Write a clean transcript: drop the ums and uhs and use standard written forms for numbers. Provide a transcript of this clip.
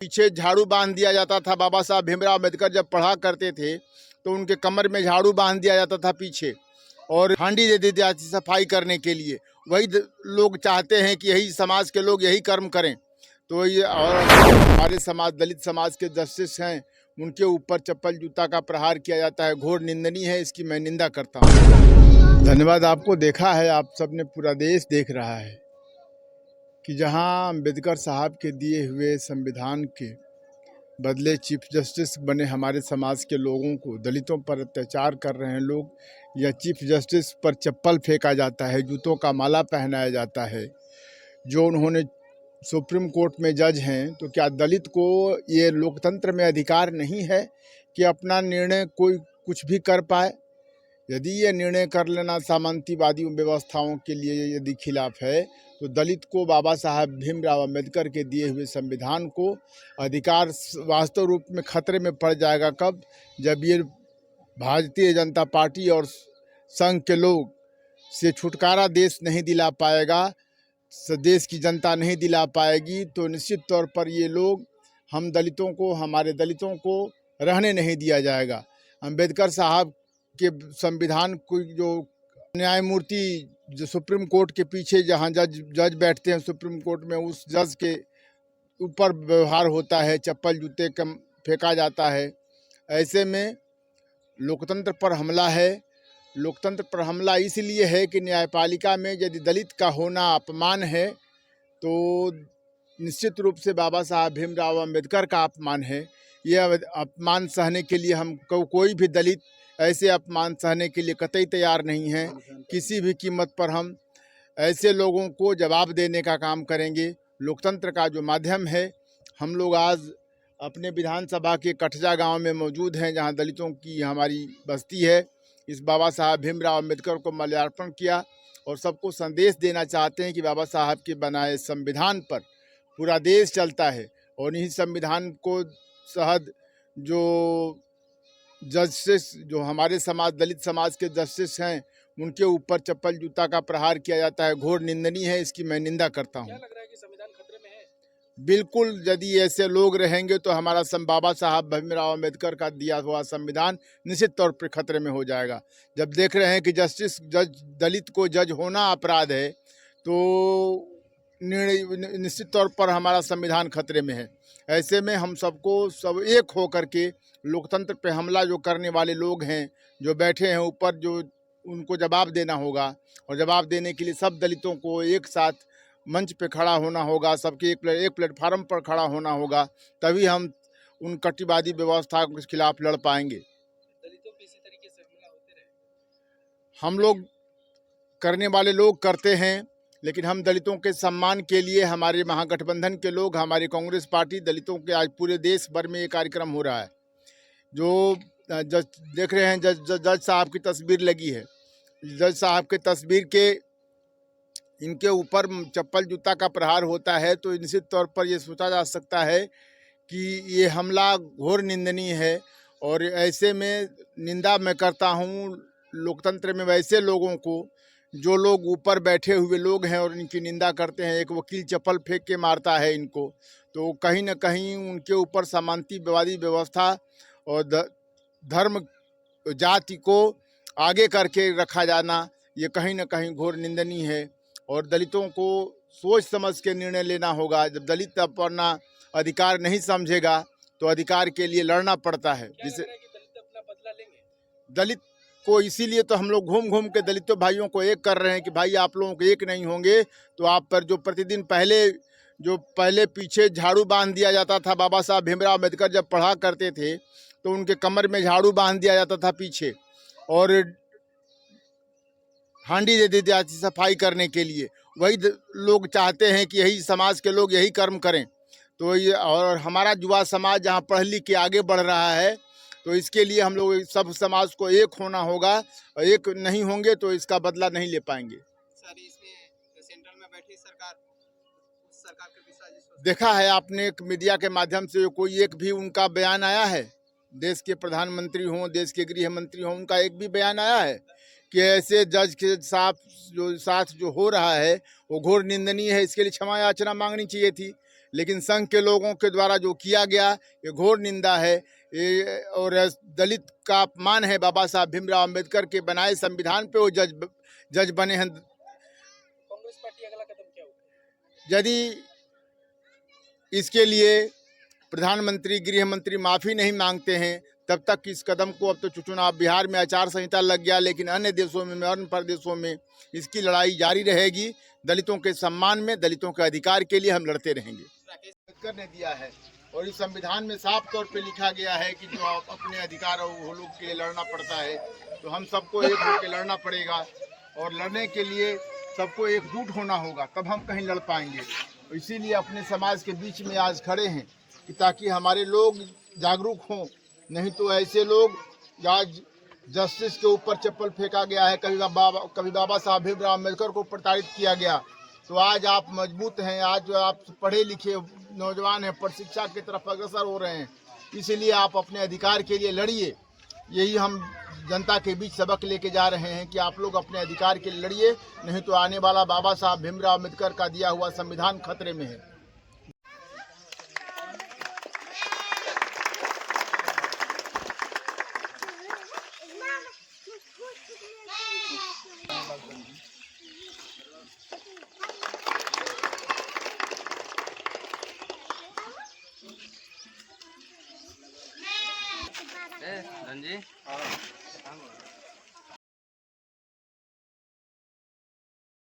पीछे झाड़ू बांध दिया जाता था। बाबा साहब भीमराव अम्बेडकर जब पढ़ा करते थे तो उनके कमर में झाड़ू बांध दिया जाता था पीछे, और हांडी दे दी जाती सफाई करने के लिए। वही लोग चाहते हैं कि यही समाज के लोग यही कर्म करें। तो ये और हमारे समाज, दलित समाज के जस्टिस हैं, उनके ऊपर चप्पल जूता का प्रहार किया जाता है, घोर निंदनीय है। इसकी मैं निंदा करता हूँ। धन्यवाद। आपको देखा है, आप सबने, पूरा देश देख रहा है कि जहां अम्बेडकर साहब के दिए हुए संविधान के बदले चीफ जस्टिस बने हमारे समाज के लोगों को दलितों पर अत्याचार कर रहे हैं लोग, या चीफ जस्टिस पर चप्पल फेंका जाता है, जूतों का माला पहनाया जाता है, जो उन्होंने सुप्रीम कोर्ट में जज हैं। तो क्या दलित को ये लोकतंत्र में अधिकार नहीं है कि अपना निर्णय कोई कुछ भी कर पाए? यदि ये निर्णय कर लेना सामंतीवादी व्यवस्थाओं के लिए यदि खिलाफ है, तो दलित को बाबा साहब भीमराव अम्बेडकर के दिए हुए संविधान को अधिकार वास्तव रूप में खतरे में पड़ जाएगा कब? जब ये भारतीय जनता पार्टी और संघ के लोग से छुटकारा देश नहीं दिला पाएगा, देश की जनता नहीं दिला पाएगी, तो निश्चित तौर पर ये लोग हम दलितों को, हमारे दलितों को रहने नहीं दिया जाएगा। अम्बेडकर साहब के संविधान को जो न्यायमूर्ति जो सुप्रीम कोर्ट के पीछे जहां जज बैठते हैं सुप्रीम कोर्ट में, उस जज के ऊपर व्यवहार होता है, चप्पल जूते कम फेंका जाता है। ऐसे में लोकतंत्र पर हमला है। लोकतंत्र पर हमला इसलिए है कि न्यायपालिका में यदि दलित का होना अपमान है, तो निश्चित रूप से बाबा साहब भीमराव अम्बेडकर का अपमान है। यह अपमान सहने के लिए हम कोई भी दलित ऐसे अपमान सहने के लिए कतई तैयार नहीं है। किसी भी कीमत पर हम ऐसे लोगों को जवाब देने का काम करेंगे। लोकतंत्र का जो माध्यम है, हम लोग आज अपने विधानसभा के कठजा गांव में मौजूद हैं, जहां दलितों की हमारी बस्ती है। इस बाबा साहब भीमराव अम्बेडकर को माल्यार्पण किया और सबको संदेश देना चाहते हैं कि बाबा साहब के बनाए संविधान पर पूरा देश चलता है, और इन्हीं संविधान को सहद जो जस्टिस, जो हमारे समाज, दलित समाज के जस्टिस हैं, उनके ऊपर चप्पल जूता का प्रहार किया जाता है, घोर निंदनीय है। इसकी मैं निंदा करता हूँ। क्या लग रहा है कि संविधान खतरे में है? बिल्कुल, यदि ऐसे लोग रहेंगे तो हमारा बाबा साहब भीमराव अम्बेडकर का दिया हुआ संविधान निश्चित तौर पर खतरे में हो जाएगा। जब देख रहे हैं कि जज दलित को जज होना अपराध है, तो निश्चित तौर पर हमारा संविधान खतरे में है। ऐसे में हम सबको सब एक हो करके लोकतंत्र पे हमला जो करने वाले लोग हैं, जो बैठे हैं ऊपर, जो उनको जवाब देना होगा, और जवाब देने के लिए सब दलितों को एक साथ मंच पे खड़ा होना होगा, सबके एक प्लेटफार्म पर खड़ा होना होगा, तभी हम उन कट्टीवादी व्यवस्था के खिलाफ लड़ पाएंगे। दलितों पे इसी तरीके से हमला होते रहे? हम लोग करने वाले लोग करते हैं, लेकिन हम दलितों के सम्मान के लिए, हमारे महागठबंधन के लोग, हमारी कांग्रेस पार्टी दलितों के, आज पूरे देश भर में ये कार्यक्रम हो रहा है। जो जज देख रहे हैं, जज साहब की तस्वीर लगी है, जज साहब के तस्वीर के इनके ऊपर चप्पल जूता का प्रहार होता है, तो निश्चित तौर पर ये सोचा जा सकता है कि ये हमला घोर निंदनीय है। और ऐसे में निंदा मैं करता हूँ लोकतंत्र में वैसे लोगों को, जो लोग ऊपर बैठे हुए लोग हैं और इनकी निंदा करते हैं। एक वकील चप्पल फेंक के मारता है इनको, तो कहीं ना कहीं उनके ऊपर सामंतीवादी व्यवस्था और धर्म जाति को आगे करके रखा जाना, ये कहीं ना कहीं घोर निंदनीय है। और दलितों को सोच समझ के निर्णय लेना होगा। जब दलित अपना अधिकार नहीं समझेगा, तो अधिकार के लिए लड़ना पड़ता है। जिसे दलित अपना बदला लेंगे? दलित को इसीलिए तो हम लोग घूम घूम के दलितों भाइयों को एक कर रहे हैं कि भाई आप लोगों को एक नहीं होंगे तो आप पर जो प्रतिदिन पहले पीछे झाड़ू बांध दिया जाता था। बाबा साहब भीमराव अम्बेडकर जब पढ़ा करते थे तो उनके कमर में झाड़ू बांध दिया जाता था पीछे, और हांडी दे दी जाती सफाई करने के लिए। वही लोग चाहते हैं कि यही समाज के लोग यही कर्म करें। तो ये, और हमारा युवा समाज जहाँ पढ़ लिख के आगे बढ़ रहा है, तो इसके लिए हम लोग सब समाज को एक होना होगा, और एक नहीं होंगे तो इसका बदला नहीं ले पाएंगे। सर, इसमें सेंट्रल में बैठी सरकार, उस सरकार के विषय देखा है आपने एक मीडिया के माध्यम से, कोई एक भी उनका बयान आया है? देश के प्रधानमंत्री हों, देश के गृह मंत्री हों, उनका एक भी बयान आया है कि ऐसे जज के साथ जो हो रहा है वो घोर निंदनीय है, इसके लिए क्षमा याचना मांगनी चाहिए थी। लेकिन संघ के लोगों के द्वारा जो किया गया ये घोर निंदा है। ये और दलित का अपमान है। बाबा साहब भीमराव अम्बेडकर के बनाए संविधान पे वो जज बने हैं। कांग्रेस पार्टी अगला कदम क्या होगा? यदि इसके लिए प्रधानमंत्री गृह मंत्री माफ़ी नहीं मांगते हैं तब तक इस कदम को, अब तो चुनाव बिहार में आचार संहिता लग गया, लेकिन अन्य देशों में, अन्य प्रदेशों में इसकी लड़ाई जारी रहेगी। दलितों के सम्मान में, दलितों के अधिकार के लिए हम लड़ते रहेंगे। अम्बेडकर ने दिया है और इस संविधान में साफ तौर पे लिखा गया है कि जो अपने अधिकार और वो लोग के लिए लड़ना पड़ता है, तो हम सबको एक होकर लड़ना पड़ेगा और लड़ने के लिए सबको एकजुट होना होगा, तब हम कहीं लड़ पाएंगे। इसीलिए अपने समाज के बीच में आज खड़े हैं कि ताकि हमारे लोग जागरूक हों। नहीं तो ऐसे लोग, आज जस्टिस के ऊपर चप्पल फेंका गया है, कभी बाबा साहब भीमराव अम्बेडकर को प्रताड़ित किया गया, तो आज आप मजबूत हैं, आज आप पढ़े लिखे नौजवान हैं, पर शिक्षा की तरफ अग्रसर हो रहे हैं। इसलिए आप अपने अधिकार के लिए लड़िए। यही हम जनता के बीच सबक लेके जा रहे हैं कि आप लोग अपने अधिकार के लिए लड़िए, नहीं तो आने वाला बाबा साहब भीमराव अम्बेडकर का दिया हुआ संविधान खतरे में है। रणजी